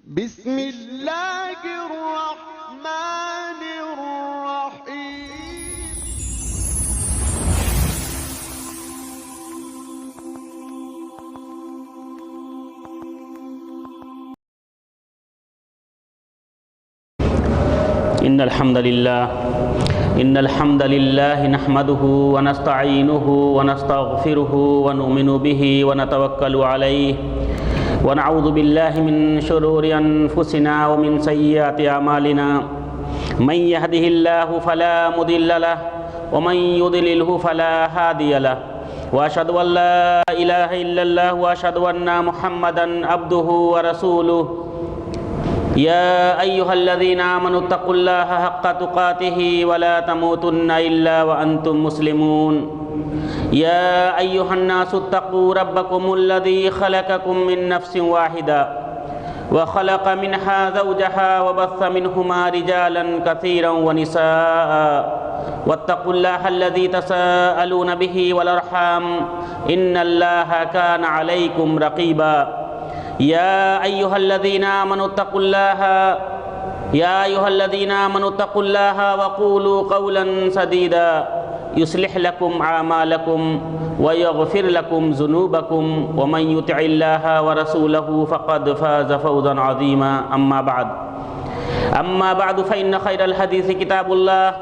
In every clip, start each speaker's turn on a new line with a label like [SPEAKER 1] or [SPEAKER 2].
[SPEAKER 1] بسم اللہ الرحمن الرحیم۔
[SPEAKER 2] ان الحمد لله نحمده ونستعينه ونستغفره ونؤمن به ونتوكل عليه ونعوذ بالله من شرور انفسنا ومن سيئات اعمالنا من يهده الله فلا مضل له ومن يضلله فلا هادي له واشهد ان لا اله الا الله واشهد ان محمدا عبده ورسوله يا أيها الذين آمنوا اتقوا الله حق تقاته ولا تموتن إلا وأنتم مسلمون يا أيها الناس اتقوا ربكم الذي خلقكم من نفس واحدة وخلق منها زوجها وبث منهما رجالا كثيرا ونساء واتقوا الله الذي تساءلون به والأرحام إن الله كان عليكم رقيبا يا أيها الذين آمنوا اتقوا الله وقولوا قولا سديدا يصلح لكم أعمالكم ويغفر لكم ذنوبكم ومن يطع الله ورسوله فقد فاز فوزا عظيما أما بعد فإن خير الحديث كتاب الله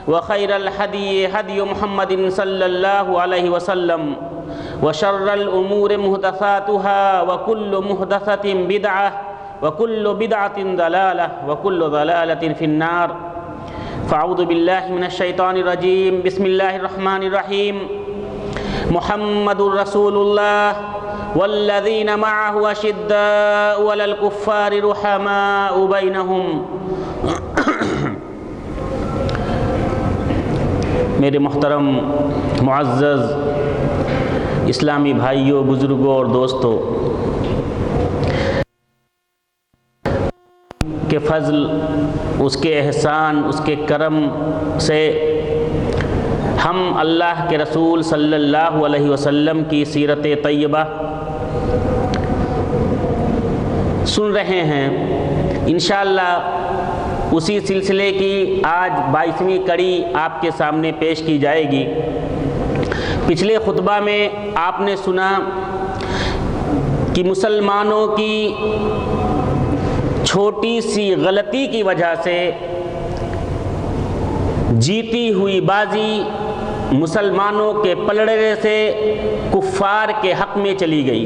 [SPEAKER 2] وخير الهدي هدي محمد صلى الله عليه وسلم وشر الأمور محدثاتها وكل محدثة بدعة وكل بدعة ضلالة وكل ضلالة في النار فأعوذ بالله من الشيطان الرجيم بسم الله الرحمن الرحيم محمد رسول الله والذين معه أشداء على الكفار رحماء بينهم میرے محترم معزز اسلامی بھائیوں، بزرگوں اور دوستوں، کے فضل، اس کے احسان، اس کے کرم سے ہم اللہ کے رسول صلی اللہ علیہ وسلم کی سیرت طیبہ سن رہے ہیں۔ انشاءاللہ اسی سلسلے کی آج 22ویں کڑی آپ کے سامنے پیش کی جائے گی۔ پچھلے خطبہ میں آپ نے سنا کہ مسلمانوں کی چھوٹی سی غلطی کی وجہ سے جیتی ہوئی بازی مسلمانوں کے پلڑے سے کفار کے حق میں چلی گئی۔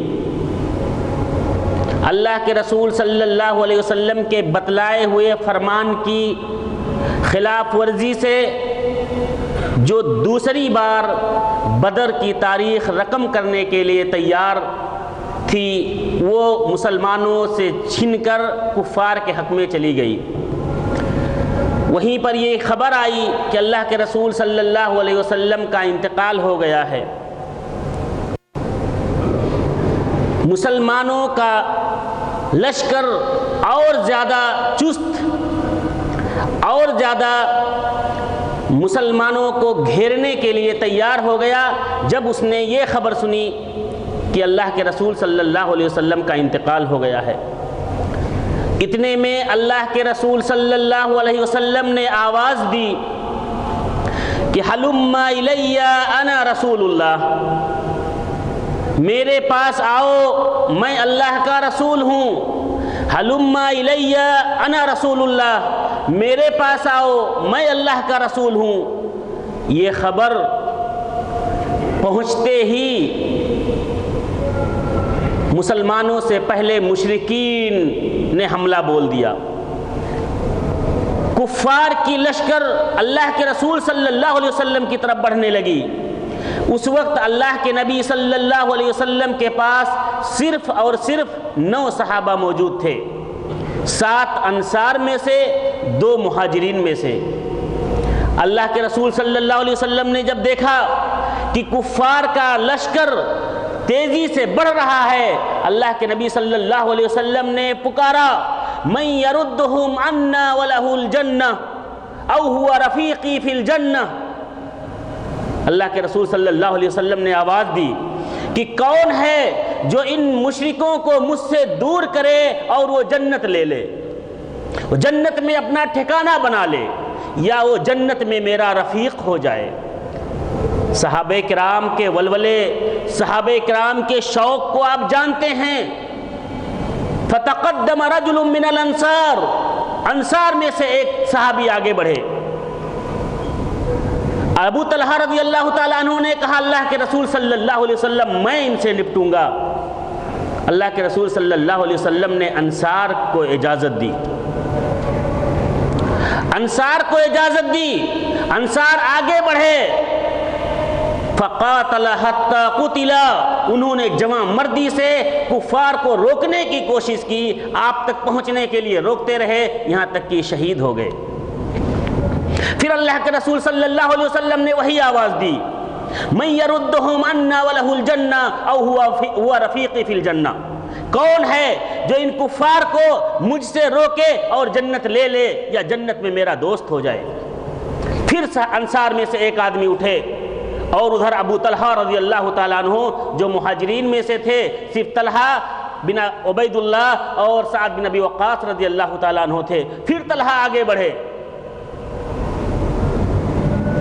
[SPEAKER 2] اللہ کے رسول صلی اللہ علیہ وسلم کے بتلائے ہوئے فرمان کی خلاف ورزی سے جو دوسری بار بدر کی تاریخ رقم کرنے کے لیے تیار تھی، وہ مسلمانوں سے چھن کر کفار کے حق میں چلی گئی۔ وہیں پر یہ خبر آئی کہ اللہ کے رسول صلی اللہ علیہ وسلم کا انتقال ہو گیا ہے۔ مسلمانوں کا لشکر اور زیادہ چست، اور زیادہ مسلمانوں کو گھیرنے کے لیے تیار ہو گیا جب اس نے یہ خبر سنی کہ اللہ کے رسول صلی اللہ علیہ وسلم کا انتقال ہو گیا ہے۔ اتنے میں اللہ کے رسول صلی اللہ علیہ وسلم نے آواز دی کہ ہلم الی انا رسول اللہ، میرے پاس آؤ، میں اللہ کا رسول ہوں۔ ہلم الی انا رسول اللہ، میرے پاس آؤ، میں اللہ کا رسول ہوں۔ یہ خبر پہنچتے ہی مسلمانوں سے پہلے مشرکین نے حملہ بول دیا۔ کفار کی لشکر اللہ کے رسول صلی اللہ علیہ وسلم کی طرف بڑھنے لگی۔ اس وقت اللہ کے نبی صلی اللہ علیہ وسلم کے پاس صرف اور صرف 9 صحابہ موجود تھے، 7 انصار میں سے 2 مہاجرین میں سے۔ اللہ کے رسول صلی اللہ علیہ وسلم نے جب دیکھا کہ کفار کا لشکر تیزی سے بڑھ رہا ہے، اللہ کے نبی صلی اللہ علیہ وسلم نے پکارا، من یردہم عنا ولہ الجنہ او هو رفیقی فی الجنہ۔ اللہ کے رسول صلی اللہ علیہ وسلم نے آواز دی کہ کون ہے جو ان مشرکوں کو مجھ سے دور کرے اور وہ جنت لے لے، وہ جنت میں اپنا ٹھکانہ بنا لے، یا وہ جنت میں میرا رفیق ہو جائے۔ صحابہ کرام کے ولولے، صحابہ کرام کے شوق کو آپ جانتے ہیں۔ فتقدم رجل من الانصار، انصار میں سے ایک صحابی آگے بڑھے۔ ابو طلحہ رضی اللہ تعالیٰ عنہ نے کہا اللہ کے رسول صلی اللہ علیہ وسلم میں ان سے نپٹوں گا۔ اللہ کے رسول صلی اللہ علیہ وسلم نے انصار کو اجازت دی، انصار کو اجازت دی، انصار آگے بڑھے۔ فقاتل حتی قتل، انہوں نے جواں مردی سے کفار کو روکنے کی کوشش کی، آپ تک پہنچنے کے لیے روکتے رہے، یہاں تک کہ شہید ہو گئے۔ پھر اللہ کے رسول صلی اللہ علیہ وسلم نے وہی آواز دی، من یردہم انا ولہ الجنہ او ہوا رفیقی فی الجنہ، کون ہے جو ان کفار کو مجھ سے روکے اور جنت لے لے یا جنت میں میرا دوست ہو جائے۔ پھر انصار میں سے ایک آدمی اٹھے، اور ادھر ابو طلحہ رضی اللہ تعالیٰ عنہ جو مہاجرین میں سے تھے، صرف طلحہ بن عبید اللہ اور سعد بن ابی وقاص رضی اللہ تعالیٰ عنہ تھے۔ پھر طلحہ آگے بڑھے،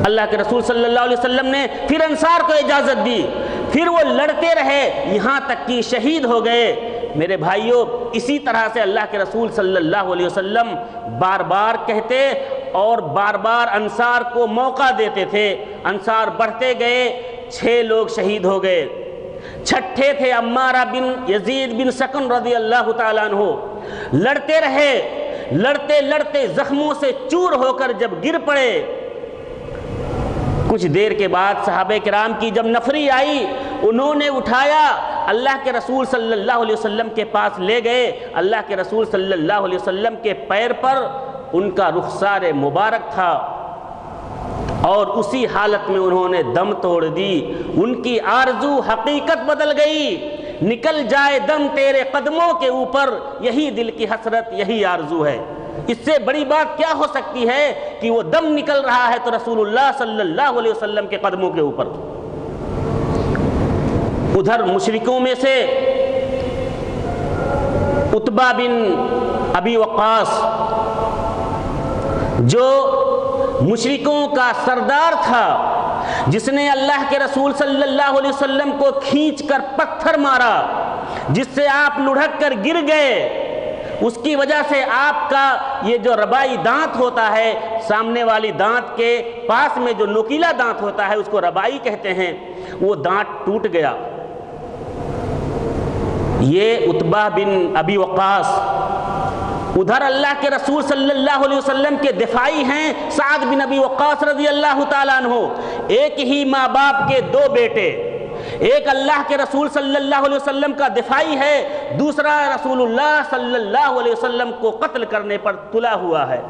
[SPEAKER 2] اللہ کے رسول صلی اللہ علیہ وسلم نے پھر انصار کو اجازت دی، پھر وہ لڑتے رہے یہاں تک کہ شہید ہو گئے۔ میرے بھائیوں، اسی طرح سے اللہ کے رسول صلی اللہ علیہ وسلم بار بار کہتے اور بار بار انصار کو موقع دیتے تھے۔ انصار بڑھتے گئے، 6 لوگ شہید ہو گئے۔ چھٹے تھے عمارہ بن یزید بن سکن رضی اللہ تعالیٰ عنہ، لڑتے رہے، لڑتے لڑتے زخموں سے چور ہو کر جب گر پڑے، کچھ دیر کے بعد صحابہ کرام کی جب نفری آئی، انہوں نے اٹھایا، اللہ کے رسول صلی اللہ علیہ وسلم کے پاس لے گئے۔ اللہ کے رسول صلی اللہ علیہ وسلم کے پیر پر ان کا رخسار مبارک تھا، اور اسی حالت میں انہوں نے دم توڑ دی۔ ان کی آرزو حقیقت بدل گئی، نکل جائے دم تیرے قدموں کے اوپر، یہی دل کی حسرت، یہی آرزو ہے۔ اس سے بڑی بات کیا ہو سکتی ہے کہ وہ دم نکل رہا ہے تو رسول اللہ صلی اللہ علیہ وسلم کے قدموں کے اوپر۔ ادھر مشرکوں میں سے عتبہ بن ابی وقاص، جو مشرکوں کا سردار تھا، جس نے اللہ کے رسول صلی اللہ علیہ وسلم کو کھینچ کر پتھر مارا، جس سے آپ لڑھک کر گر گئے، اس کی وجہ سے آپ کا یہ جو ربائی دانت ہوتا ہے، سامنے والی دانت کے پاس میں جو نوکیلا دانت ہوتا ہے اس کو ربائی کہتے ہیں، وہ دانت ٹوٹ گیا۔ یہ عتبہ بن ابی وقاص۔ ادھر اللہ کے رسول صلی اللہ علیہ وسلم کے دفاعی ہیں سعد بن ابی وقاص رضی اللہ تعالیٰ عنہ، ایک ہی ماں باپ کے 2 بیٹے، ایک اللہ کے رسول صلی اللہ علیہ وسلم کا دفاعی ہے، دوسرا رسول اللہ صلی اللہ علیہ وسلم کو قتل کرنے پر تلا ہوا ہے۔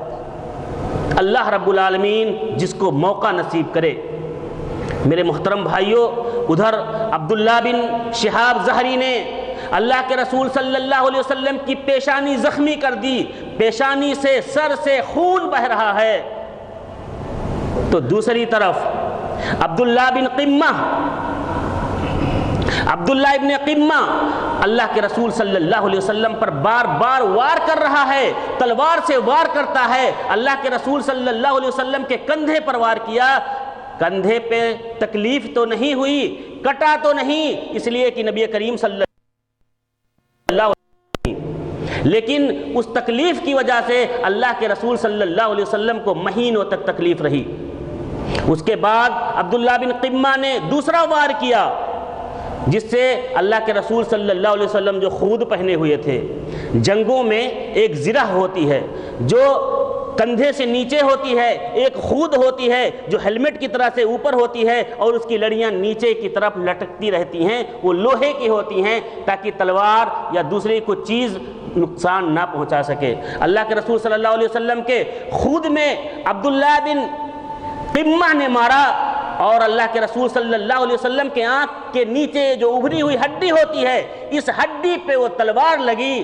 [SPEAKER 2] اللہ رب العالمین جس کو موقع نصیب کرے۔ میرے محترم بھائیوں، ادھر عبداللہ بن شہاب زہری نے اللہ کے رسول صلی اللہ علیہ وسلم کی پیشانی زخمی کر دی، پیشانی سے سر سے خون بہ رہا ہے۔ تو دوسری طرف عبداللہ بن قمہ، عبداللہ ابن قمہ اللہ کے رسول صلی اللہ علیہ وسلم پر بار بار وار کر رہا ہے، تلوار سے وار کرتا ہے۔ اللہ کے رسول صلی اللہ علیہ وسلم کے کندھے پر وار کیا، کندھے پہ تکلیف تو نہیں ہوئی، کٹا تو نہیں، اس لیے کہ نبی کریم صلی اللہ علیہ وسلم، لیکن اس تکلیف کی وجہ سے اللہ کے رسول صلی اللہ علیہ وسلم کو مہینوں تک تکلیف رہی۔ اس کے بعد عبداللہ بن قمہ نے دوسرا وار کیا، جس سے اللہ کے رسول صلی اللہ علیہ وسلم جو خود پہنے ہوئے تھے، جنگوں میں ایک زرہ ہوتی ہے جو کندھے سے نیچے ہوتی ہے، ایک خود ہوتی ہے جو ہیلمٹ کی طرح سے اوپر ہوتی ہے، اور اس کی لڑیاں نیچے کی طرف لٹکتی رہتی ہیں، وہ لوہے کی ہوتی ہیں تاکہ تلوار یا دوسری کوئی چیز نقصان نہ پہنچا سکے۔ اللہ کے رسول صلی اللہ علیہ وسلم کے خود میں عبداللہ بن قمہ نے مارا، اور اللہ کے رسول صلی اللہ علیہ وسلم کے آنکھ کے نیچے جو ابھری ہوئی ہڈی ہوتی ہے، اس ہڈی پہ وہ تلوار لگی،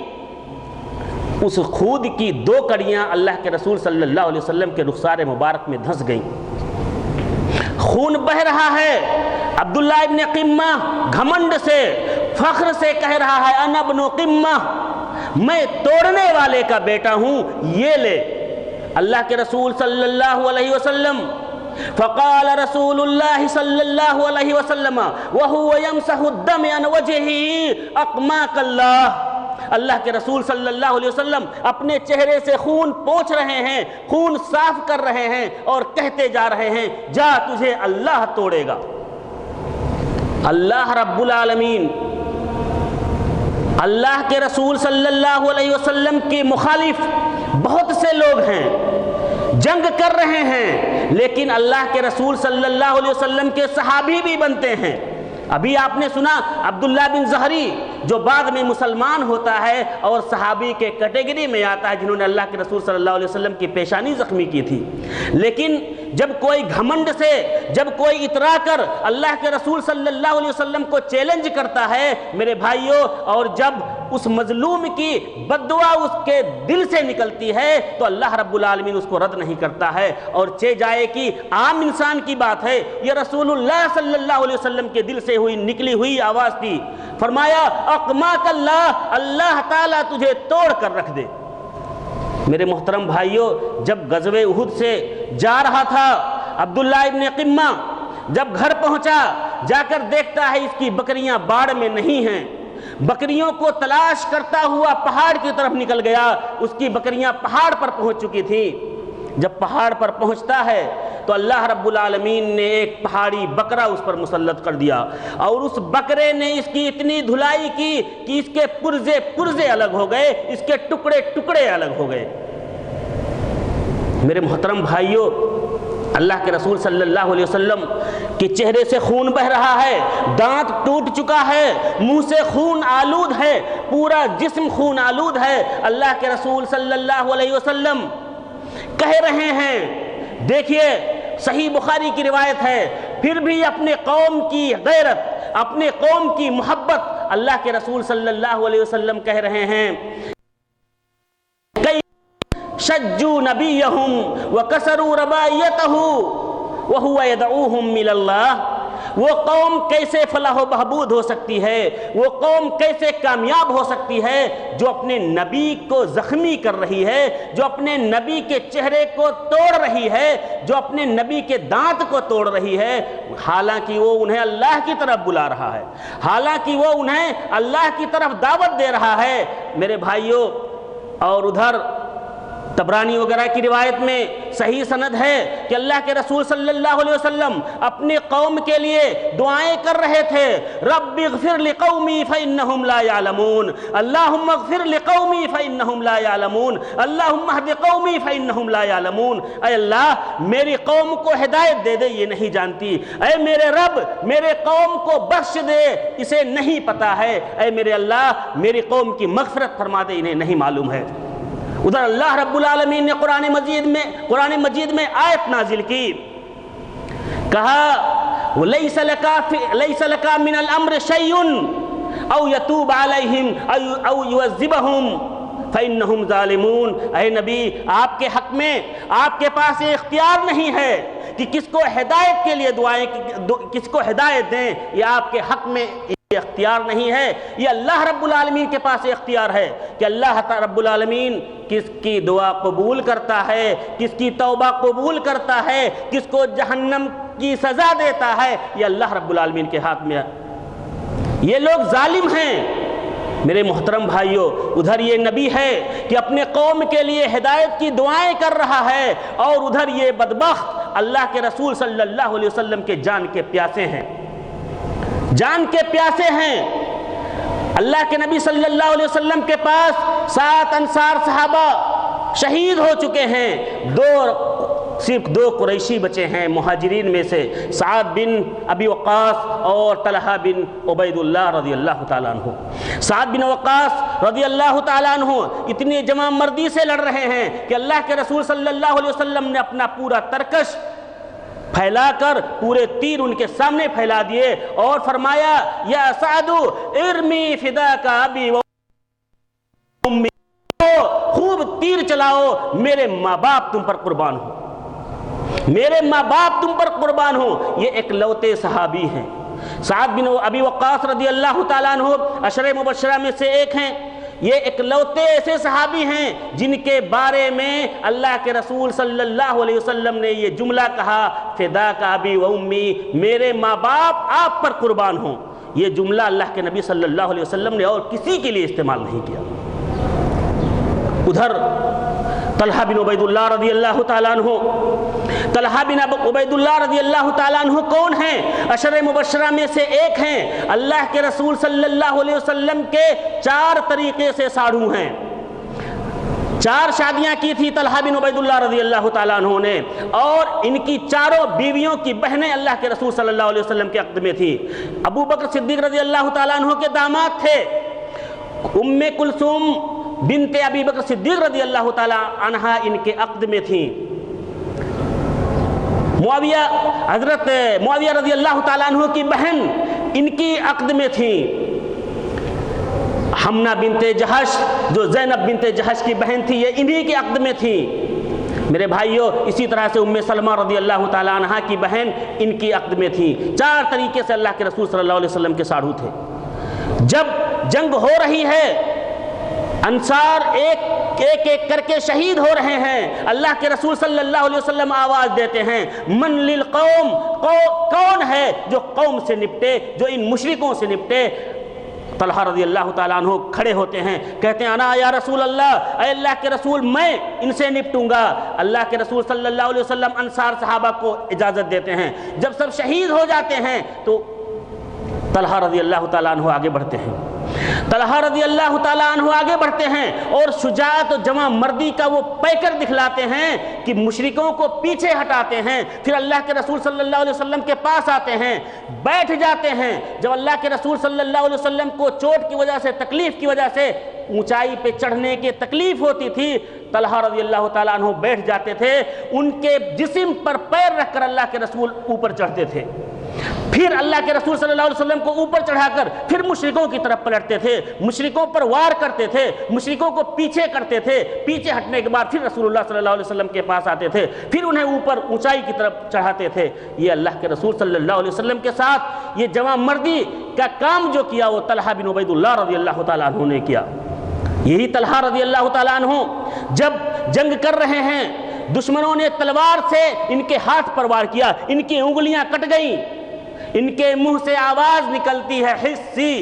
[SPEAKER 2] اس خود کی 2 کڑیاں اللہ کے رسول صلی اللہ علیہ وسلم کے رخسار مبارک میں دھنس گئیں، خون بہ رہا ہے۔ عبداللہ ابن قمہ گھمنڈ سے فخر سے کہہ رہا ہے انا ابن قمہ، میں توڑنے والے کا بیٹا ہوں، یہ لے۔ اللہ کے رسول صلی اللہ علیہ وسلم، فقال رسول اللہ صلی اللہ علیہ وسلم وهو يمسح الدم عن وجهه اقماك اللہ، اللہ کے رسول صلی اللہ علیہ وسلم اپنے چہرے سے خون پوچھ رہے ہیں، خون صاف کر رہے ہیں اور کہتے جا رہے ہیں جا تجھے اللہ توڑے گا۔ اللہ رب العالمین اللہ کے رسول صلی اللہ علیہ وسلم کے مخالف بہت سے لوگ ہیں، جنگ کر رہے ہیں، لیکن اللہ کے رسول صلی اللہ علیہ وسلم کے صحابی بھی بنتے ہیں۔ ابھی آپ نے سنا عبداللہ بن زہری جو بعد میں مسلمان ہوتا ہے اور صحابی کے کیٹیگری میں آتا ہے جنہوں نے اللہ کے رسول صلی اللہ علیہ وسلم کی پیشانی زخمی کی تھی، لیکن جب کوئی گھمنڈ سے، جب کوئی اترا کر اللہ کے رسول صلی اللہ علیہ وسلم کو چیلنج کرتا ہے میرے بھائیوں، اور جب اس مظلوم کی بد دعا اس کے دل سے نکلتی ہے تو اللہ رب العالمین اس کو رد نہیں کرتا ہے، اور چہ جائے کہ عام انسان کی بات ہے، یہ رسول اللہ صلی اللہ علیہ وسلم کے دل سے ہوئی نکلی ہوئی آواز تھی۔ فرمایا اقماک اللہ، اللہ تعالیٰ تجھے توڑ کر رکھ دے۔ میرے محترم بھائیوں، جب غزوہ احد سے جا رہا تھا عبداللہ ابن قمہ جب گھر پہنچا، جا کر دیکھتا ہے اس کی بکریاں باڑ میں نہیں ہیں، بکریوں کو تلاش کرتا ہوا پہاڑ کی طرف نکل گیا، اس کی بکریاں پہاڑ پر پہنچ چکی تھیں۔ جب پہاڑ پر پہنچتا ہے تو اللہ رب العالمین نے ایک پہاڑی بکرا اس پر مسلط کر دیا، اور اس بکرے نے اس کی اتنی دھلائی کی کہ اس کے پرزے پرزے الگ ہو گئے، اس کے ٹکڑے ٹکڑے الگ ہو گئے۔ میرے محترم بھائیوں، اللہ کے رسول صلی اللہ علیہ وسلم کے چہرے سے خون بہ رہا ہے، دانت ٹوٹ چکا ہے، منہ سے خون آلود ہے، پورا جسم خون آلود ہے۔ اللہ کے رسول صلی اللہ علیہ وسلم کہہ رہے ہیں، دیکھیے صحیح بخاری کی روایت ہے، پھر بھی اپنے قوم کی غیرت، اپنے قوم کی محبت، اللہ کے رسول صلی اللہ علیہ وسلم کہہ رہے ہیں شجوا نبیہم وکسروا رباعیتہ وہو یدعوہم الی اللہ۔ وہ قوم کیسے فلاح و بہبود ہو سکتی ہے، وہ قوم کیسے کامیاب ہو سکتی ہے جو اپنے نبی کو زخمی کر رہی ہے، جو اپنے نبی کے چہرے کو توڑ رہی ہے، جو اپنے نبی کے دانت کو توڑ رہی ہے، حالانکہ وہ انہیں اللہ کی طرف بلا رہا ہے، حالانکہ وہ انہیں اللہ کی طرف دعوت دے رہا ہے۔ میرے بھائیوں، اور ادھر طبرانی وغیرہ کی روایت میں صحیح سند ہے کہ اللہ کے رسول صلی اللہ علیہ وسلم اپنی قوم کے لیے دعائیں کر رہے تھے، رب اغفر لقومی فإنہم لا یعلمون، اللہم اغفر لقومی فإنہم لا یعلمون، اللہم اہد قومی فإنہم لا یعلمون۔ اے اللہ میری قوم کو ہدایت دے دے، یہ نہیں جانتی۔ اے میرے رب میرے قوم کو بخش دے، اسے نہیں پتا ہے۔ اے میرے اللہ میری قوم کی مغفرت فرما دے، انہیں نہیں معلوم ہے۔ ادھر اللہ رب العالمین نے قرآن مجید میں آیت نازل کی، کہا لَيْسَ لَكَ مِنَ الْأَمْرِ شَيْءٌ أَوْ يَتُوبَ عَلَيْهِمْ أَوْ يُعَذِّبَهُمْ فَإِنَّهُمْ ظَالِمُونَ۔ اے نبی، آپ کے حق میں آپ کے پاس یہ اختیار نہیں ہے کہ کس کو ہدایت کے لیے دعائیں، کس کو ہدایت دیں، یہ آپ کے حق میں اختیار نہیں ہے، یہ اللہ رب العالمین کے پاس اختیار ہے کہ اللہ رب العالمین کس کی دعا قبول کرتا ہے، کس کی توبہ قبول کرتا ہے، کس کو جہنم کی سزا دیتا ہے، یہ اللہ رب العالمین کے ہاتھ میں ہے۔ یہ لوگ ظالم ہیں۔ میرے محترم بھائیوں، ادھر یہ نبی ہے کہ اپنے قوم کے لیے ہدایت کی دعائیں کر رہا ہے، اور ادھر یہ بدبخت اللہ کے رسول صلی اللہ علیہ وسلم کے جان کے پیاسے ہیں، جان کے پیاسے ہیں۔ اللہ کے نبی صلی اللہ علیہ وسلم کے پاس 7 انصار صحابہ شہید ہو چکے ہیں، صرف 2 قریشی بچے ہیں مہاجرین میں سے، سعد بن ابی وقاص اور طلحہ بن عبید اللہ رضی اللہ تعالیٰ عنہ۔ سعد بن وقاص رضی اللہ تعالیٰ عنہ اتنی جمع مردی سے لڑ رہے ہیں کہ اللہ کے رسول صلی اللہ علیہ وسلم نے اپنا پورا ترکش پھیلا کر پورے تیر ان کے سامنے پھیلا دیے اور فرمایا یا سعد ارمی فداک ابی و امی، خوب تیر چلاؤ، میرے ماں باپ تم پر قربان ہو، میرے ماں باپ تم پر قربان ہو۔ یہ اکلوتے صحابی ہیں، سعد بن ابی وقاص رضی اللہ تعالیٰ عنہ عشرہ مبشرہ میں سے ایک ہیں. یہ اکلوتے ایسے صحابی ہیں جن کے بارے میں اللہ کے رسول صلی اللہ علیہ وسلم نے یہ جملہ کہا فداک ابی و امی، میرے ماں باپ آپ پر قربان ہوں. یہ جملہ اللہ کے نبی صلی اللہ علیہ وسلم نے اور کسی کے لیے استعمال نہیں کیا. ادھر طلحہ بن عبید اللہ رضی اللہ تعالیٰ عنہ، طلحہ بن عبید اللہ رضی اللہ تعالیٰ عنہ کون ہیں؟ عشرہ مبشرہ میں سے ایک ہیں. اللہ کے رسول صلی اللہ علیہ وسلم کے 4 طریقے سے ساڑھو ہیں. 4 شادیاں کی تھی طلحہ بن عبید اللہ رضی اللہ تعالیٰ عنہ نے، اور ان کی 4 بیویوں کی بہنیں اللہ کے رسول صلی اللہ علیہ وسلم کے عقد میں تھی. ابو بکر صدیق رضی اللہ تعالیٰ عنہ کے داماد تھے. ام کلثوم بنت ابی بکر صدیق رضی اللہ تعالیٰ عنہ ان کے عقد میں تھیں. حضرت معاویہ رضی اللہ تعالیٰ عنہ کی بہن ان کی عقد میں تھیں. حمنہ بنت جہش جو زینب بنت جہش کی بہن تھی، یہ انہی کے عقد میں تھیں. میرے بھائیوں، اسی طرح سے ام سلمہ رضی اللہ تعالیٰ عنہ کی بہن ان کی عقد میں تھیں. 4 طریقے سے اللہ کے رسول صلی اللہ علیہ وسلم کے ساڑھو تھے. جب جنگ ہو رہی ہے، انصار ایک ایک کر کے شہید ہو رہے ہیں، اللہ کے رسول صلی اللہ علیہ وسلم آواز دیتے ہیں من للقوم، کون ہے جو قوم سے نپٹے، جو ان مشرکوں سے نپٹے. طلحہ رضی اللہ تعالیٰ عنہ کھڑے ہوتے ہیں، کہتے ہیں انا یا رسول اللہ، اے اللہ کے رسول میں ان سے نپٹوں گا. اللہ کے رسول صلی اللہ علیہ وسلم انصار صحابہ کو اجازت دیتے ہیں. جب سب شہید ہو جاتے ہیں تو طلحہ رضی اللہ تعالیٰ عنہ آگے بڑھتے ہیں. طلحہ رضی اللہ تعالیٰ عنہ آگے بڑھتے ہیں اور شجاعت و جمع مردی کا وہ پیکر دکھلاتے ہیں کہ مشرکوں کو پیچھے ہٹاتے ہیں. پھر اللہ کے رسول صلی اللہ علیہ وسلم کے پاس آتے ہیں، بیٹھ جاتے ہیں. جب اللہ کے رسول صلی اللہ علیہ وسلم کو چوٹ کی وجہ سے، تکلیف کی وجہ سے اونچائی پہ چڑھنے کی تکلیف ہوتی تھی، طلحہ رضی اللہ تعالیٰ عنہ بیٹھ جاتے تھے. ان کے جسم پر پیر رکھ کر اللہ کے رسول اوپر چڑھتے تھے. پھر اللہ کے رسول صلی اللہ علیہ وسلم کو اوپر چڑھا کر پھر مشرکوں کی طرف پلٹتے تھے، مشرکوں پر وار کرتے تھے، مشرکوں کو پیچھے کرتے تھے. پیچھے ہٹنے کے بعد پھر رسول اللہ صلی اللہ علیہ وسلم کے پاس آتے تھے، پھر انہیں اوپر اونچائی کی طرف چڑھاتے تھے. یہ اللہ کے رسول صلی اللہ علیہ وسلم کے ساتھ یہ جمع مردی کا کام جو کیا وہ طلحہ بن عبید اللہ رضی اللہ تعالیٰ عنہ نے کیا. یہی طلحہ رضی اللہ تعالیٰ عنہ جب جنگ کر رہے ہیں، دشمنوں نے تلوار سے ان کے ہاتھ پر وار کیا، ان کی انگلیاں کٹ گئیں، ان کے منہ سے آواز نکلتی ہے حسی.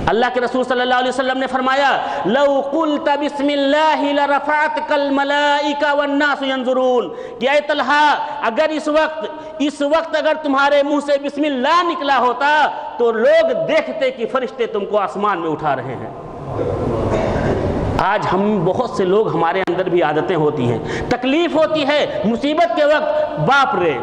[SPEAKER 2] اللہ کے رسول صلی اللہ علیہ وسلم نے فرمایا لو قلت بسم اللہ لرفعتک الملائکہ والناس ينظرون، کہ اے طلحہ اگر اس وقت اگر تمہارے منہ سے بسم اللہ نکلا ہوتا تو لوگ دیکھتے کہ فرشتے تم کو آسمان میں اٹھا رہے ہیں. آج ہم بہت سے لوگ، ہمارے اندر بھی عادتیں ہوتی ہیں، تکلیف ہوتی ہے، مصیبت کے وقت باپ رے،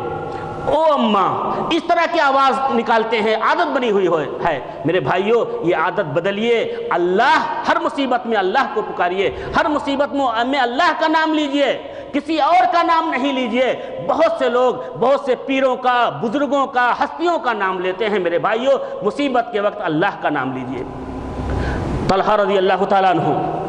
[SPEAKER 2] او اماں، اس طرح کی آواز نکالتے ہیں، عادت بنی ہوئی ہے. میرے بھائیوں، یہ عادت بدلیے. اللہ، ہر مصیبت میں اللہ کو پکاریے، ہر مصیبت میں اللہ کا نام لیجئے، کسی اور کا نام نہیں لیجئے. بہت سے لوگ بہت سے پیروں کا، بزرگوں کا، ہستیوں کا نام لیتے ہیں. میرے بھائیوں، مصیبت کے وقت اللہ کا نام لیجئے. طلحہ رضی اللہ تعالیٰ عنہ،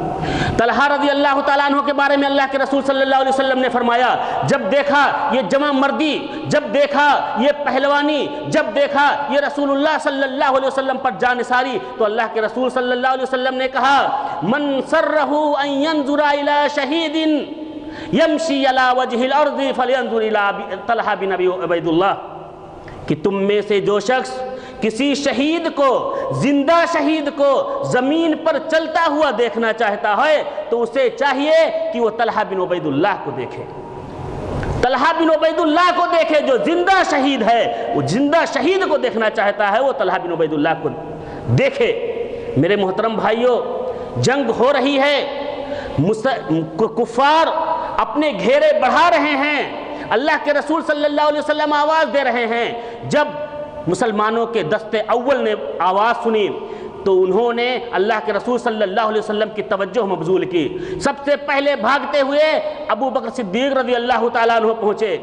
[SPEAKER 2] طلحہ رضی اللہ تعالیٰ عنہ کے بارے میں اللہ کے رسول صلی اللہ علیہ وسلم نے فرمایا جب دیکھا یہ جمع مردی، جب دیکھا یہ پہلوانی، جب دیکھا یہ رسول اللہ صلی اللہ علیہ وسلم پر جانثاری، تو اللہ کے رسول صلی اللہ علیہ وسلم نے کہا من سرہ ان ینظر الی شہید یمشی علی وجہ الارض فلینظر الی طلحہ بن ابی عبید اللہ، کہ تم میں سے جو شخص کسی شہید کو، زندہ شہید کو زمین پر چلتا ہوا دیکھنا چاہتا ہے تو اسے چاہیے کہ وہ طلحہ بن عبید اللہ کو دیکھے. طلحہ بن عبید اللہ کو دیکھے جو زندہ شہید ہے. وہ زندہ شہید کو دیکھنا چاہتا ہے وہ طلحہ بن عبید اللہ کو دیکھے. میرے محترم بھائیوں، جنگ ہو رہی ہے، کفار اپنے گھیرے بڑھا رہے ہیں، اللہ کے رسول صلی اللہ علیہ وسلم آواز دے رہے ہیں. جب مسلمانوں کے دستے اول نے آواز سنی تو انہوں نے اللہ کے رسول صلی اللہ علیہ وسلم کی توجہ مبذول کی. سب سے پہلے بھاگتے ہوئے ابو بکر صدیق رضی اللہ تعالیٰ عنہ پہنچے.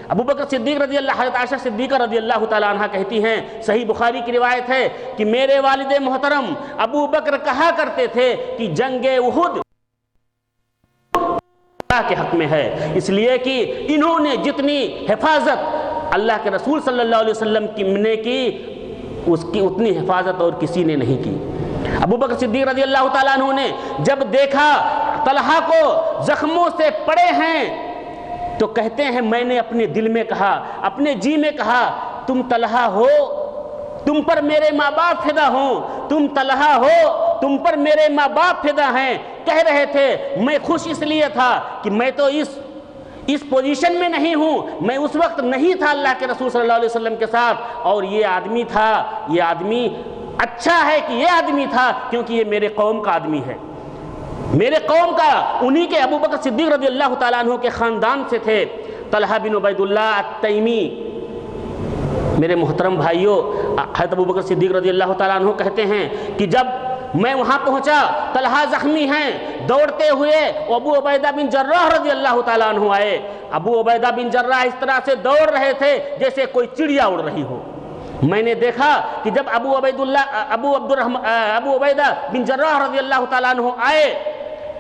[SPEAKER 2] ابو بکر صدیق رضی اللہ، حضرت عائشہ صدیقہ رضی اللہ تعالیٰ عنہ کہتی ہیں، صحیح بخاری کی روایت ہے کہ میرے والد محترم ابو بکر کہا کرتے تھے کہ جنگ احد اللہ کے حق میں ہے، اس لیے کہ انہوں نے جتنی حفاظت اللہ کے رسول صلی اللہ علیہ وسلم نے کی اس کی اتنی حفاظت اور کسی نے نہیں کی۔ ابو بکر صدیق رضی اللہ تعالیٰ عنہ نے جب دیکھا طلحہ کو زخموں سے پڑے ہیں تو کہتے ہیں میں نے اپنے دل میں کہا، اپنے جی میں کہا، تم طلحہ ہو، تم پر میرے ماں باپ فدا ہوں، تم طلحہ ہو، تم پر میرے ماں باپ فدا ہیں۔ کہہ رہے تھے میں خوش اس لیے تھا کہ میں تو اس پوزیشن میں نہیں ہوں، میں اس وقت نہیں تھا اللہ کے رسول صلی اللہ علیہ وسلم کے ساتھ، اور یہ آدمی تھا، یہ آدمی اچھا ہے کہ یہ آدمی تھا کیونکہ یہ میرے قوم کا آدمی ہے، میرے قوم کا، انہی کے ابو بکر صدیق رضی اللہ تعالیٰ عنہ کے خاندان سے تھے، طلحہ بن عبید اللہ التیمی۔ میرے محترم بھائیوں، حضرت ابو بکر صدیق رضی اللہ تعالیٰ عنہ کہتے ہیں کہ جب میں وہاں پہنچا طلحہ زخمی ہیں، دوڑتے ہوئے ابو عبیدہ بن جراح رضی اللہ تعالیٰ عنہ آئے۔ ابو عبیدہ بن جراح اس طرح سے دوڑ رہے تھے جیسے کوئی چڑیا اڑ رہی ہو۔ میں نے دیکھا کہ جب ابو عبیدہ بن جراح رضی اللہ تعالیٰ عنہ آئے،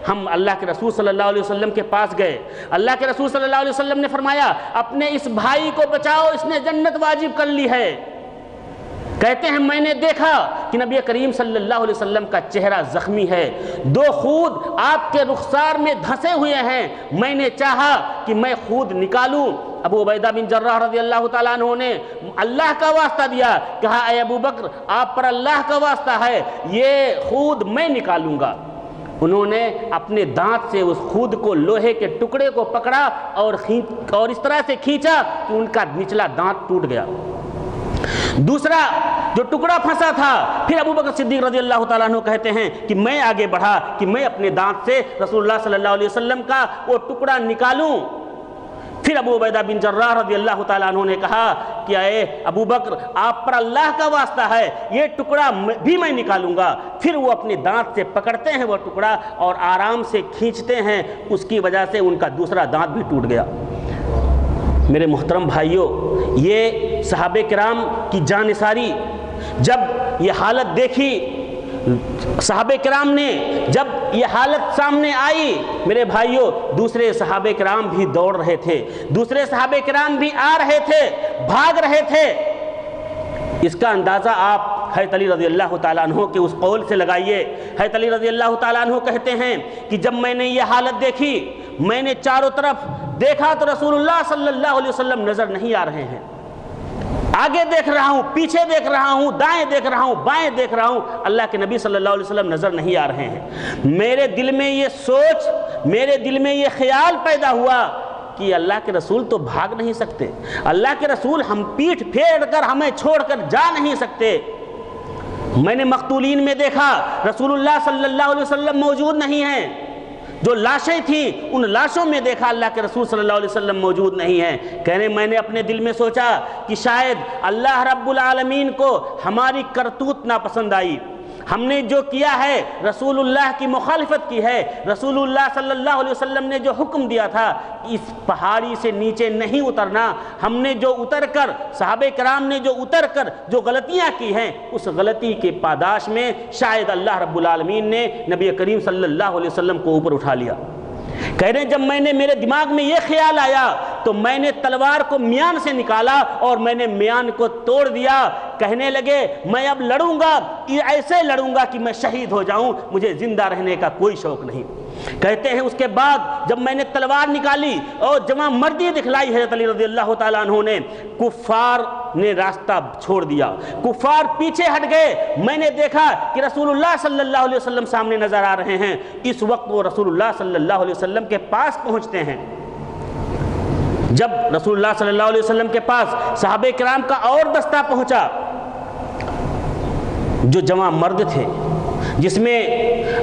[SPEAKER 2] ہم اللہ کے رسول صلی اللہ علیہ وسلم کے پاس گئے۔ اللہ کے رسول صلی اللہ علیہ وسلم نے فرمایا اپنے اس بھائی کو بچاؤ، اس نے جنت واجب کر لی ہے۔ کہتے ہیں میں نے دیکھا کہ نبی کریم صلی اللہ علیہ وسلم کا چہرہ زخمی ہے، دو خود آپ کے رخسار میں دھنسے ہوئے ہیں، میں نے چاہا کہ میں خود نکالوں۔ ابو عبیدہ بن جراح رضی اللہ تعالیٰ عنہ نے اللہ کا واسطہ دیا، کہا اے ابو بکر آپ پر اللہ کا واسطہ ہے، یہ خود میں نکالوں گا۔ انہوں نے اپنے دانت سے اس خود کو لوہے کے ٹکڑے کو پکڑا اور اس طرح سے کھینچا کہ ان کا نچلا دانت ٹوٹ گیا۔ دوسرا جو ٹکڑا پھنسا تھا، پھر ابو بکر صدیق رضی اللہ تعالیٰ عنہ کہتے ہیں کہ میں آگے بڑھا کہ میں اپنے دانت سے رسول اللہ صلی اللہ علیہ وسلم کا وہ ٹکڑا نکالوں۔ پھر ابو عبیدہ بن جراح رضی اللہ تعالیٰ عنہ نے کہا کہ اے ابو بکر آپ پر اللہ کا واسطہ ہے، یہ ٹکڑا بھی میں نکالوں گا۔ پھر وہ اپنے دانت سے پکڑتے ہیں وہ ٹکڑا اور آرام سے کھینچتے ہیں، اس کی وجہ سے ان کا دوسرا دانت بھی ٹوٹ گیا۔ میرے محترم بھائیوں، یہ صحابہ کرام کی جانثاری، جب یہ حالت دیکھی صحابہ کرام نے، جب یہ حالت سامنے آئی، میرے بھائیوں دوسرے صحابہ کرام بھی دوڑ رہے تھے، دوسرے صحابہ کرام بھی آ رہے تھے، بھاگ رہے تھے۔ اس کا اندازہ آپ حضرت علی رضی اللہ تعالیٰ عنہ کے اس قول سے لگائیے۔ حضرت علی رضی اللہ تعالیٰ عنہ کہتے ہیں کہ جب میں نے یہ حالت دیکھی، میں نے چاروں طرف دیکھا تو رسول اللہ صلی اللہ علیہ وسلم نظر نہیں آ رہے ہیں۔ آگے دیکھ رہا ہوں، پیچھے دیکھ رہا ہوں، دائیں دیکھ رہا ہوں، بائیں دیکھ رہا ہوں، اللہ کے نبی صلی اللہ علیہ وسلم نظر نہیں آ رہے ہیں۔ میرے دل میں یہ سوچ، میرے دل میں یہ خیال پیدا ہوا کہ اللہ کے رسول تو بھاگ نہیں سکتے، اللہ کے رسول ہم پیٹھ پھیر کر ہمیں چھوڑ کر جا نہیں سکتے۔ میں نے مقتولین میں دیکھا رسول اللہ صلی اللہ علیہ وسلم موجود نہیں ہیں، جو لاشیں تھیں ان لاشوں میں دیکھا اللہ کے رسول صلی اللہ علیہ وسلم موجود نہیں ہیں۔ کہنے میں نے اپنے دل میں سوچا کہ شاید اللہ رب العالمین کو ہماری کرتوت ناپسند آئی، ہم نے جو کیا ہے رسول اللہ کی مخالفت کی ہے۔ رسول اللہ صلی اللہ علیہ وسلم نے جو حکم دیا تھا کہ اس پہاڑی سے نیچے نہیں اترنا، ہم نے جو اتر کر، صحابہ کرام نے جو اتر کر جو غلطیاں کی ہیں، اس غلطی کے پاداش میں شاید اللہ رب العالمین نے نبی کریم صلی اللہ علیہ وسلم کو اوپر اٹھا لیا۔ کہہ رہے ہیں جب میرے دماغ میں یہ خیال آیا تو میں نے تلوار کو میان سے نکالا اور میں نے میان کو توڑ دیا۔ کہنے لگے میں اب لڑوں گا، ایسے لڑوں گا کہ میں شہید ہو جاؤں، مجھے زندہ رہنے کا کوئی شوق نہیں۔ کہتے ہیں اس کے بعد جب میں نے تلوار نکالی اور جواں مردی دکھلائی حضرت علی رضی اللہ تعالیٰ عنہ نے، کفار نے راستہ چھوڑ دیا، کفار پیچھے ہٹ گئے۔ میں نے دیکھا کہ رسول اللہ صلی اللہ علیہ وسلم سامنے نظر آ رہے ہیں۔ اس وقت وہ رسول اللہ صلی اللہ علیہ وسلم کے پاس پہنچتے ہیں۔ جب رسول اللہ صلی اللہ علیہ وسلم کے پاس صحابہ کرام کا اور دستہ پہنچا، جو جواں مرد تھے، جس میں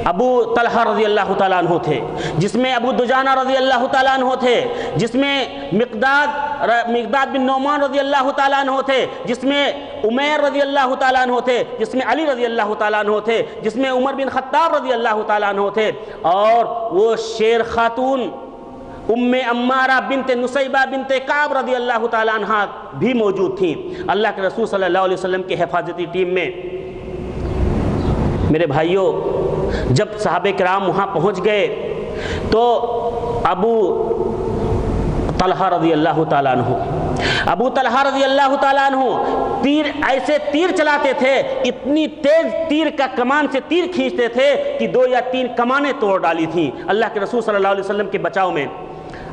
[SPEAKER 2] ابو طلحہ رضی اللہ تعالیٰ عنہ تھے، جس میں ابو دجانہ رضی اللہ تعالیٰ عنہ تھے، جس میں مقداد بن نعمان رضی اللہ تعالیٰ عنہ تھے، جس میں عمیر رضی اللہ تعالیٰ عنہ تھے، جس میں علی رضی اللہ تعالیٰ عنہ تھے، جس میں عمر بن خطاب رضی اللہ تعالیٰ عنہ تھے، اور وہ شیر خاتون ام عمارہ بنت نصیبہ بنت کعب رضی اللہ تعالیٰ عنہ بھی موجود تھیں اللہ کے رسول صلی اللہ علیہ وسلم کے حفاظتی ٹیم میں۔ میرے بھائیوں، جب صحابہ کرام وہاں پہنچ گئے تو ابو طلحہ رضی اللہ تعالیٰ عنہ ابو طلحہ رضی اللہ تعالیٰ عنہ ایسے تیر چلاتے تھے، اتنی تیز تیر کا کمان سے تیر کھینچتے تھے کہ 2 یا 3 کمانیں توڑ ڈالی تھیں اللہ کے رسول صلی اللہ علیہ وسلم کے بچاؤ میں۔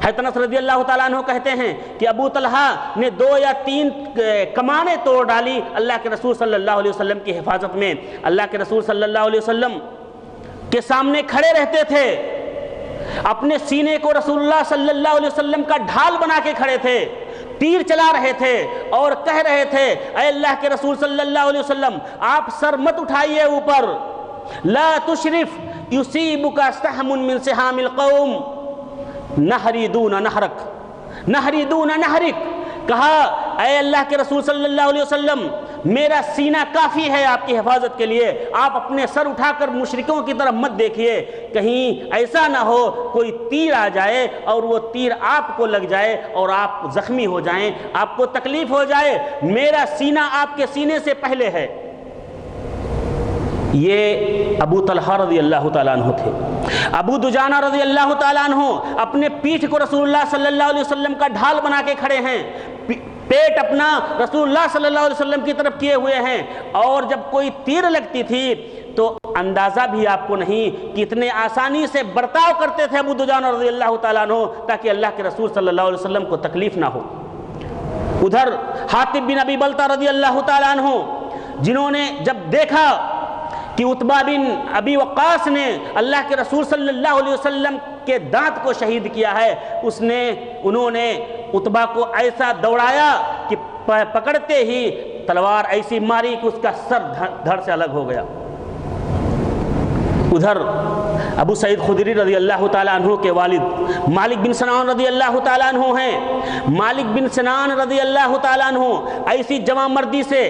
[SPEAKER 2] حضرت انس رضی اللہ تعالیٰ عنہ کہتے ہیں کہ ابو طلحہ نے 2 یا 3 کمانیں توڑ ڈالی اللہ کے رسول صلی اللہ علیہ وسلم کی حفاظت میں۔ اللہ کے رسول صلی اللہ علیہ وسلم کے سامنے کھڑے رہتے تھے، اپنے سینے کو رسول اللہ صلی اللہ علیہ وسلم کا ڈھال بنا کے کھڑے تھے، تیر چلا رہے تھے اور کہہ رہے تھے اے اللہ کے رسول صلی اللہ علیہ وسلم آپ سر مت اٹھائیے اوپر، لا تشرف یصیبک سهم من سهام القوم نہری دون نہرک، نہری دون نہرک۔ کہا اے اللہ کے رسول صلی اللہ علیہ وسلم میرا سینہ کافی ہے آپ کی حفاظت کے لیے، آپ اپنے سر اٹھا کر مشرکوں کی طرف مت دیکھیے، کہیں ایسا نہ ہو کوئی تیر آ جائے اور وہ تیر آپ کو لگ جائے اور آپ زخمی ہو جائیں، آپ کو تکلیف ہو جائے، میرا سینہ آپ کے سینے سے پہلے ہے۔ یہ ابو طلحہ رضی اللہ تعالیٰ عنہ تھے۔ ابو دجانہ رضی اللہ تعالیٰ عنہ اپنے پیٹھ کو رسول اللہ صلی اللہ علیہ وسلم کا ڈھال بنا کے کھڑے ہیں، پیٹ اپنا رسول اللہ صلی اللہ علیہ وسلم کی طرف کیے ہوئے ہیں، اور جب کوئی تیر لگتی تھی تو اندازہ بھی آپ کو نہیں کہ اتنے آسانی سے برتاؤ کرتے تھے ابو دجانہ رضی اللہ تعالیٰ عنہ تاکہ اللہ کے رسول صلی اللہ علیہ وسلم کو تکلیف نہ ہو۔ ادھر حاطب بن ابی بلتہ رضی اللہ تعالیٰ عنہ جنہوں نے جب دیکھا کہ عتبہ بن ابی وقاص نے اللہ کے رسول صلی اللہ علیہ وسلم کے دانت کو شہید کیا ہے، انہوں نے عتبہ کو ایسا دوڑایا کہ پکڑتے ہی تلوار ایسی ماری کہ اس کا سر دھڑ سے الگ ہو گیا۔ ادھر ابو سعید خدری رضی اللہ تعالیٰ عنہ کے والد مالک بن سنان رضی اللہ تعالیٰ عنہ ہیں۔ مالک بن سنان رضی اللہ تعالیٰ عنہ ایسی جواں مردی سے،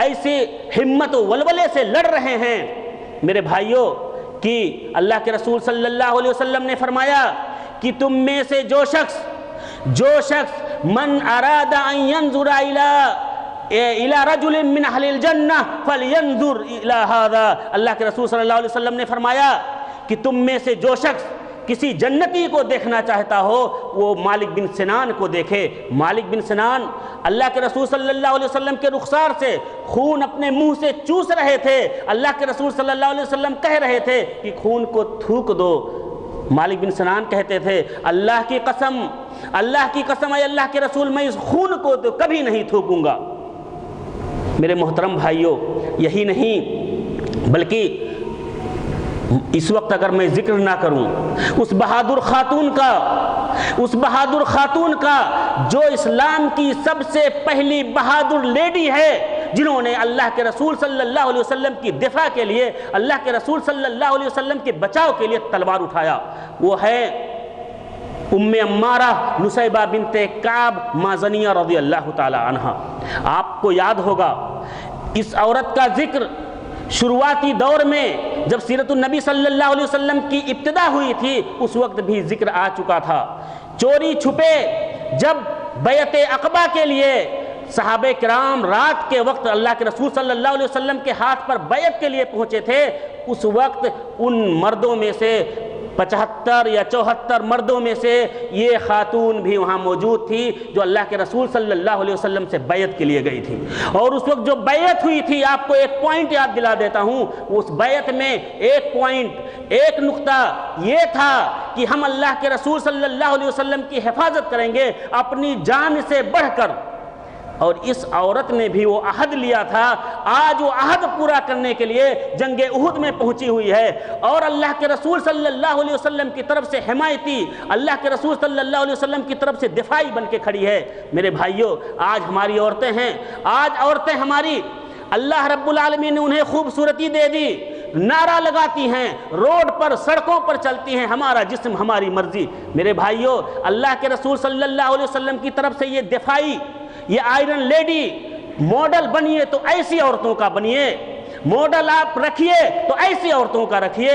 [SPEAKER 2] ایسی ہمت و ولولے سے لڑ رہے ہیں میرے بھائیوں کہ اللہ کے رسول صلی اللہ علیہ وسلم نے فرمایا کہ تم میں سے جو شخص من اراد ان ينظر الى رجل من اہل الجنہ فلینظر الى هذا، اللہ کے رسول صلی اللہ علیہ وسلم نے فرمایا کہ تم میں سے جو شخص کسی جنتی کو دیکھنا چاہتا ہو وہ مالک بن سنان کو دیکھے۔ مالک بن سنان اللہ کے رسول صلی اللہ علیہ وسلم کے رخسار سے خون اپنے منہ سے چوس رہے تھے، اللہ کے رسول صلی اللہ علیہ وسلم کہہ رہے تھے کہ خون کو تھوک دو۔ مالک بن سنان کہتے تھے اللہ کی قسم اے اللہ کے رسول میں اس خون کو تو کبھی نہیں تھوکوں گا۔ میرے محترم بھائیوں، یہی نہیں بلکہ اس وقت اگر میں ذکر نہ کروں اس بہادر خاتون کا جو اسلام کی سب سے پہلی بہادر لیڈی ہے جنہوں نے اللہ کے رسول صلی اللہ علیہ وسلم کی دفاع کے لیے، اللہ کے رسول صلی اللہ علیہ وسلم کے بچاؤ کے لیے تلوار اٹھایا، وہ ہے ام عمارہ نصیبہ بنت کعب مازنیہ رضی اللہ تعالی عنہا۔ آپ کو یاد ہوگا اس عورت کا ذکر شروعاتی دور میں جب سیرت النبی صلی اللہ علیہ وسلم کی ابتدا ہوئی تھی اس وقت بھی ذکر آ چکا تھا۔ چوری چھپے جب بیعت عقبہ کے لیے صحابہ کرام رات کے وقت اللہ کے رسول صلی اللہ علیہ وسلم کے ہاتھ پر بیعت کے لیے پہنچے تھے، اس وقت ان مردوں میں سے 75 یا 74 مردوں میں سے یہ خاتون بھی وہاں موجود تھی جو اللہ کے رسول صلی اللہ علیہ وسلم سے بیعت کے لیے گئی تھی۔ اور اس وقت جو بیعت ہوئی تھی آپ کو ایک پوائنٹ یاد دلا دیتا ہوں، اس بیعت میں ایک نقطہ یہ تھا کہ ہم اللہ کے رسول صلی اللہ علیہ وسلم کی حفاظت کریں گے اپنی جان سے بڑھ کر، اور اس عورت نے بھی وہ عہد لیا تھا، آج وہ عہد پورا کرنے کے لیے جنگ احد میں پہنچی ہوئی ہے اور اللہ کے رسول صلی اللہ علیہ وسلم کی طرف سے حمایتی، اللہ کے رسول صلی اللہ علیہ وسلم کی طرف سے دفاعی بن کے کھڑی ہے۔ میرے بھائیوں، آج ہماری عورتیں ہیں، آج عورتیں ہماری اللہ رب العالمین نے انہیں خوبصورتی دے دی، نعرہ لگاتی ہیں، روڈ پر سڑکوں پر چلتی ہیں، ہمارا جسم ہماری مرضی۔ میرے بھائیوں، اللہ کے رسول صلی اللہ علیہ وسلم کی طرف سے یہ دفاعی، یہ آئرن لیڈی ماڈل بنیے تو ایسی عورتوں کا بنیے، ماڈل آپ رکھیے تو ایسی عورتوں کا رکھیے،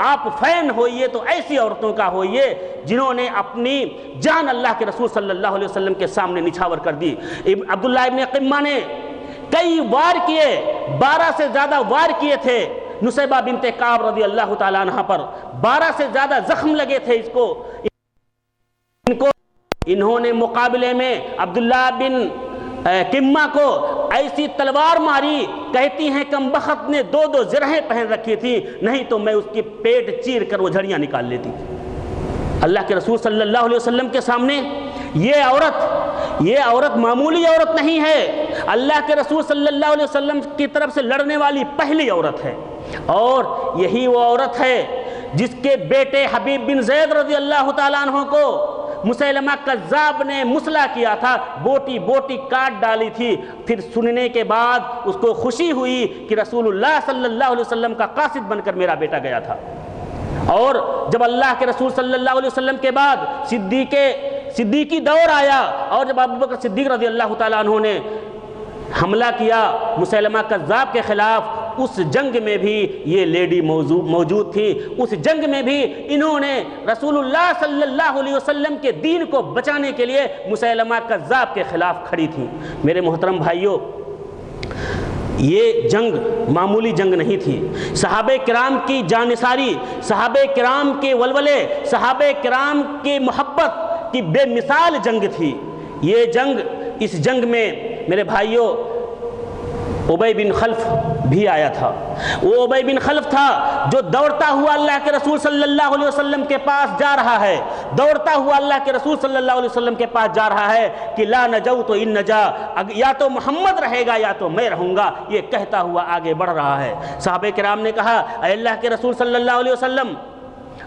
[SPEAKER 2] آپ فین ہوئیے تو ایسی عورتوں کا ہوئیے جنہوں نے اپنی جان اللہ کے رسول صلی اللہ علیہ وسلم کے سامنے نچھاور کر دی۔ عبداللہ ابن قمہ نے کئی وار کیے، 12 سے زیادہ وار کیے تھے نصیبہ بنت کعب رضی اللہ تعالیٰ عنہ پر، 12 سے زیادہ زخم لگے تھے ان کو انہوں نے مقابلے میں عبداللہ بن کمہ کو ایسی تلوار ماری، کہتی ہیں کم بخت نے 2 زرہیں پہن رکھی تھی، نہیں تو میں اس کی پیٹ چیر کر وہ جھڑیاں نکال لیتی۔ اللہ کے رسول صلی اللہ علیہ وسلم کے سامنے یہ عورت معمولی عورت نہیں ہے، اللہ کے رسول صلی اللہ علیہ وسلم کی طرف سے لڑنے والی پہلی عورت ہے، اور یہی وہ عورت ہے جس کے بیٹے حبیب بن زید رضی اللہ تعالیٰ عنہ کو مسیلمہ کذاب نے مسلح کیا تھا، بوٹی بوٹی کاٹ ڈالی تھی۔ پھر سننے کے بعد اس کو خوشی ہوئی کہ رسول اللہ صلی اللہ علیہ وسلم کا قاصد بن کر میرا بیٹا گیا تھا۔ اور جب اللہ کے رسول صلی اللہ علیہ وسلم کے بعد صدیقی دور آیا، اور جب ابوبکر صدیق رضی اللہ تعالیٰ عنہ نے حملہ کیا مسیلمہ کذاب کے خلاف، اس جنگ میں بھی یہ لیڈی موجود تھی۔ اس جنگ میں بھی انہوں نے رسول اللہ صلی اللہ علیہ وسلم کے دین کو بچانے کے لیے مسیلمہ کذاب کے خلاف کھڑی تھی۔ میرے محترم بھائیوں، یہ جنگ معمولی جنگ نہیں تھی۔ صحابہ کرام کی جانثاری، صحابہ کرام کے ولولے، صحابہ کرام کی محبت کی بے مثال جنگ تھی یہ جنگ۔ اس جنگ میں میرے بھائیوں ابی بن خلف بھی آیا تھا۔ وہ ابی بن خلف تھا جو دوڑتا ہوا اللہ کے رسول صلی اللہ علیہ وسلم کے پاس جا رہا ہے، دوڑتا ہوا اللہ کے رسول صلی اللہ علیہ وسلم کے پاس جا رہا ہے کہ لا نجوت ان نجا، یا تو محمد رہے گا یا تو میں رہوں گا، یہ کہتا ہوا آگے بڑھ رہا ہے۔ صحابہ کرام نے کہا اے اللہ کے رسول صلی اللہ علیہ وسلم،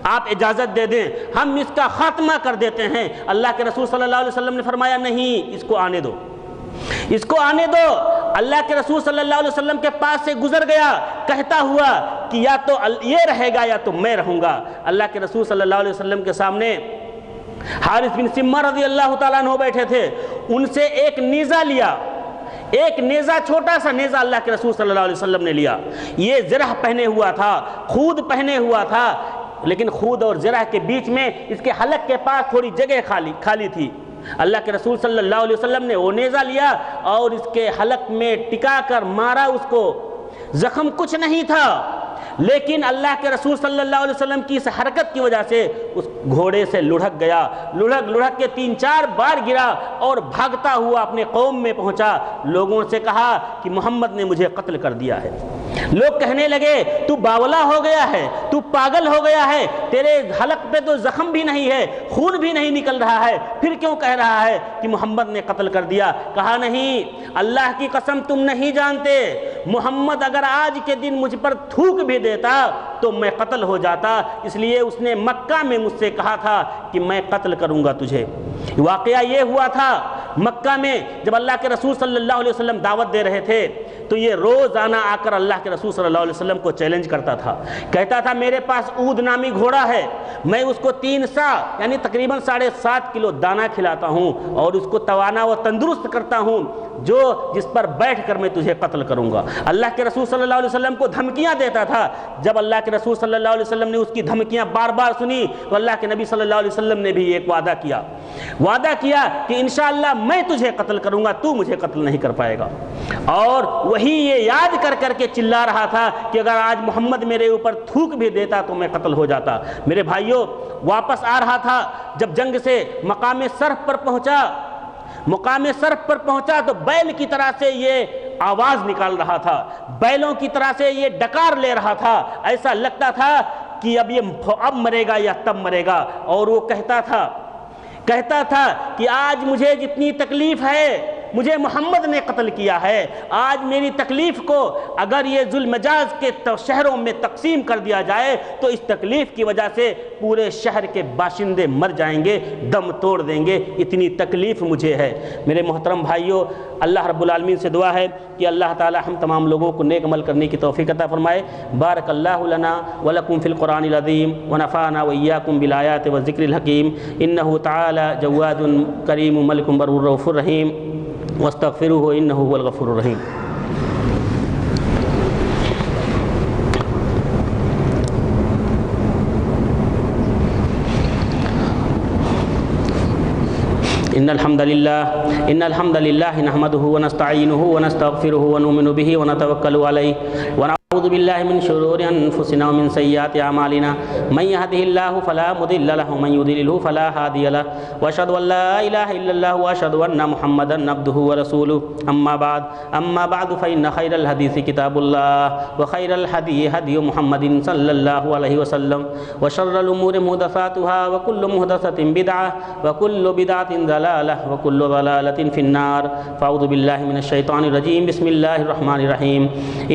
[SPEAKER 2] آپ اجازت دے دیں، ہم اس کا خاتمہ کر دیتے ہیں۔ اللہ کے رسول صلی اللہ علیہ وسلم نے فرمایا نہیں، اس کو آنے دو، اس کو آنے دو۔ اللہ کے رسول صلی اللہ علیہ وسلم کے پاس سے گزر گیا کہتا ہوا کہ یا تو یہ رہے گا یا تو میں رہوں گا۔ اللہ کے رسول صلی اللہ علیہ وسلم کے سامنے حارث بن سمہ رضی اللہ تعالیٰ عنہ بیٹھے تھے، ان سے ایک نیزہ لیا، ایک نیزہ، چھوٹا سا نیزہ اللہ کے رسول صلی اللہ علیہ وسلم نے لیا۔ یہ زرہ پہنے ہوا تھا، خود پہنے ہوا تھا، لیکن خود اور زرہ کے بیچ میں اس کے حلق کے پاس تھوڑی جگہ خالی تھی۔ اللہ کے رسول صلی اللہ علیہ وسلم نے وہ نیزہ لیا اور اس کے حلق میں ٹکا کر مارا اس کو۔ زخم کچھ نہیں تھا، لیکن اللہ کے رسول صلی اللہ علیہ وسلم کی اس حرکت کی وجہ سے اس گھوڑے سے لڑھک گیا، لڑھک کے 3-4 بار گرا اور بھاگتا ہوا اپنے قوم میں پہنچا۔ لوگوں سے کہا کہ محمد نے مجھے قتل کر دیا ہے۔ لوگ کہنے لگے تو باولا ہو گیا ہے، تو پاگل ہو گیا ہے، تیرے حلق پہ تو زخم بھی نہیں ہے، خون بھی نہیں نکل رہا ہے، پھر کیوں کہہ رہا ہے کہ محمد نے قتل کر دیا؟ کہا نہیں، اللہ کی قسم تم نہیں جانتے، محمد اگر آج کے دن مجھ پر تھوک بھی دیتا تو میں قتل ہو جاتا، اس لیے اس نے مکہ میں مجھ سے کہا تھا کہ میں قتل کروں گا تجھے۔ واقعہ یہ ہوا تھا مکہ میں جب اللہ کے رسول صلی اللہ علیہ وسلم دعوت دے رہے تھے تو یہ روزانہ آ کر اللہ کے رسول صلی اللہ علیہ وسلم کو چیلنج کرتا تھا، کہتا تھا میرے پاس اود نامی گھوڑا ہے، میں اس کو 3 سا یعنی تقریباً 7.5 کلو دانہ کھلاتا ہوں اور اس کو توانا و تندرست کرتا ہوں، جس پر بیٹھ کر میں تجھے قتل کروں گا۔ اللہ کے رسول صلی اللہ علیہ وسلم کو دھمکیاں دیتا تھا۔ جب اللہ کے رسول صلی اللہ علیہ وسلم نے اس کی دھمکیاں بار بار سنی تو اللہ کے نبی صلی اللہ علیہ وسلم نے بھی ایک وعدہ کیا کہ انشاءاللہ میں تجھے قتل کروں گا، تو مجھے قتل نہیں کر پائے گا۔ اور وہی یہ یاد کر کے چلا رہا تھا کہ اگر آج محمد میرے اوپر تھوک بھی دیتا تو میں قتل ہو جاتا۔ میرے بھائیوں، واپس آ رہا تھا، جب جنگ سے مقام صرف پر پہنچا تو بیل کی طرح سے یہ آواز نکال رہا تھا، بیلوں کی طرح سے یہ ڈکار لے رہا تھا، ایسا لگتا تھا کہ اب مرے گا یا تب مرے گا۔ اور وہ کہتا تھا کہ آج مجھے جتنی تکلیف ہے مجھے محمد نے قتل کیا ہے، آج میری تکلیف کو اگر یہ ذوالمجاز کے شہروں میں تقسیم کر دیا جائے تو اس تکلیف کی وجہ سے پورے شہر کے باشندے مر جائیں گے، دم توڑ دیں گے، اتنی تکلیف مجھے ہے۔ میرے محترم بھائیوں، اللہ رب العالمین سے دعا ہے کہ اللہ تعالی ہم تمام لوگوں کو نیک عمل کرنے کی توفیق عطا فرمائے۔ بارک اللہ لنا ولکم فی القرآن العظیم ونفعنا وإیاکم بالآیات والذکر الحکیم، انہ تعالی جواد کریم ملک بر رؤوف الرحیم، واستغفروہ انہ هو الغفور الرحیم۔ إن الحمد لله نحمده ونستعينه ونستغفره ونؤمن به ونتوكل عليه ونعوذ بالله من شرور أنفسنا ومن سيئات أعمالنا من يهده الله فلا مضل له ومن يضلل فلا هادي له وأشهد أن لا إله إلا الله وأشهد أن محمدا عبده ورسوله أما بعد فإن خير الحديث كتاب الله وخير الهدي هدي محمد صلى الله عليه وسلم وشر الأمور محدثاتها وكل محدثة بدعة وكل بدعة ضلالة وكل ضلالة في النار فأعوذ بالله من الشيطان الرجيم بسم الله الرحمن الرحيم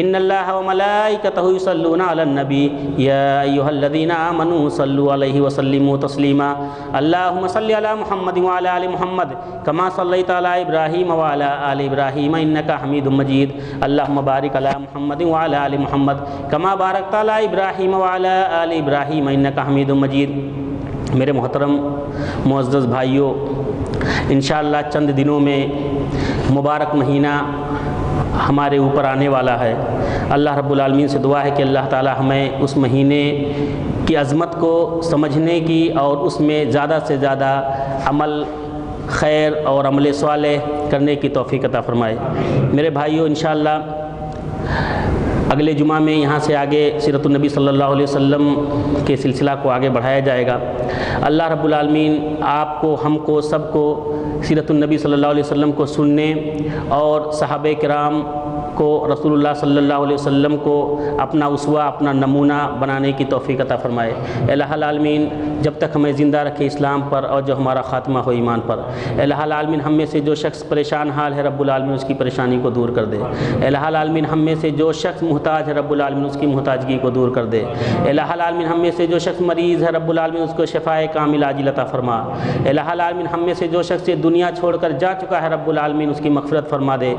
[SPEAKER 2] إن الله وملائكته يصلون على النبي يا أيها الذين آمنوا صلوا عليه وسلموا تسليما اللهم صل على محمد وعلى آل محمد كما صليت على إبراهيم وعلى آل إبراهيم إنك حميد مجيد اللهم بارك على محمد وعلى آل محمد كما باركت على إبراهيم وعلى آل إبراهيم إنك حميد مجيد۔ میرے محترم معزز بھائیوں، انشاءاللہ چند دنوں میں مبارک مہینہ ہمارے اوپر آنے والا ہے۔ اللہ رب العالمین سے دعا ہے کہ اللہ تعالی ہمیں اس مہینے کی عظمت کو سمجھنے کی اور اس میں زیادہ سے زیادہ عمل خیر اور عمل صالح کرنے کی توفیق عطا فرمائے۔ میرے بھائیوں، انشاءاللہ اگلے جمعہ میں یہاں سے آگے سیرت النبی صلی اللہ علیہ وسلم کے سلسلہ کو آگے بڑھایا جائے گا۔ اللہ رب العالمین آپ کو، ہم کو، سب کو سیرت النبی صلی اللہ علیہ وسلم کو سننے اور صحابہ کرام کو، رسول اللہ صلی اللہ علیہ وسلم کو اپنا اسوہ، اپنا نمونہ بنانے کی توفیق عطا فرمائے۔ الہ العالمین جب تک ہمیں زندہ رکھے اسلام پر اور جو ہمارا خاتمہ ہو ایمان پر۔ الہ العالمین ہم میں سے جو شخص پریشان حال ہے رب العالمین اس کی پریشانی کو دور کر دے۔ الہ العالمین ہم میں سے جو شخص محتاج ہے رب العالمین اس کی محتاجگی کو دور کر دے۔ الہ العالمین ہم میں سے جو شخص مریض ہے رب العالمین اس کو شفائے کامل عاجل عطا فرما۔ الہ العالمین ہم میں سے جو شخص یہ دنیا چھوڑ کر جا چکا ہے رب العالمین اس کی مغفرت فرما دے،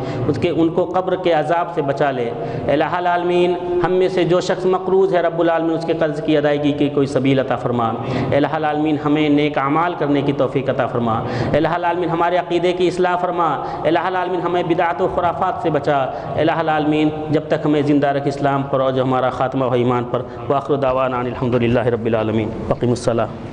[SPEAKER 2] ان کو قبر کے عذاب سے بچا لے۔ الہ العالمین ہم میں سے جو شخص مقروض ہے رب العالمین اس کے قرض کی ادائیگی کی کوئی سبیل عطا فرما۔ الہ العالمین ہمیں نیک اعمال کرنے کی توفیق عطا فرما۔ الہ العالمین ہمارے عقیدے کی اصلاح فرما۔ الہ العالمین ہمیں بدعت و خرافات سے بچا۔ الہ العالمین جب تک ہمیں زندہ رکھ اسلام پر اور جو ہمارا خاتمہ ہو ایمان پر۔ وآخر دعوانا ان الحمد للہ رب العالمین۔ اقیموا الصلاۃ۔